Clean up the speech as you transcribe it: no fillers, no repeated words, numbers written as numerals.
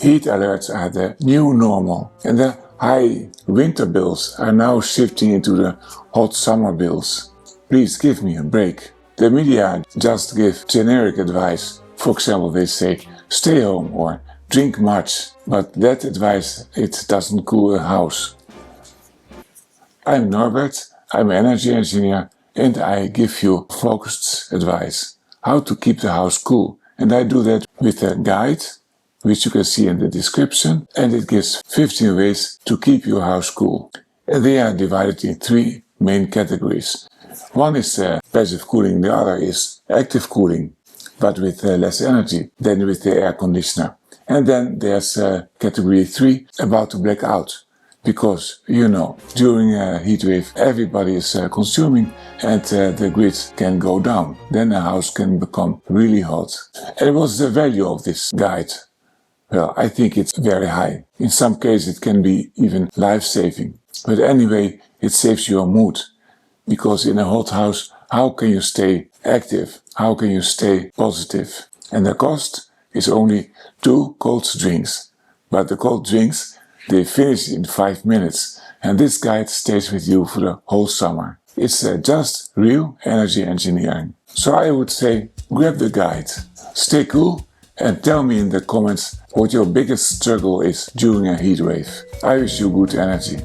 Heat alerts are the new normal, and the high winter bills are now shifting into the hot summer bills. Please give me a break. The media just give generic advice. For example, they say stay home or drink much, but that advice, it doesn't cool a house. I'm Norbert, I'm an energy engineer, and I give you focused advice how to keep the house cool. And I do that with a guide, which you can see in the description, and it gives 15 ways to keep your house cool. And they are divided in 3 main categories. One is passive cooling, the other is active cooling, but with less energy than with the air conditioner. And then there's category 3 about the blackout. Because, you know, during a heat wave everybody is consuming and the grid can go down. Then the house can become really hot. And what's the value of this guide? Well, I think it's very high. In some cases it can be even life-saving. But anyway, it saves your mood. Because in a hot house, how can you stay active? How can you stay positive? And the cost is only 2 cold drinks. But the cold drinks, they finish in 5 minutes. And this guide stays with you for the whole summer. It's just real energy engineering. So I would say, grab the guide. Stay cool and tell me in the comments what your biggest struggle is during a heat wave. I wish you good energy.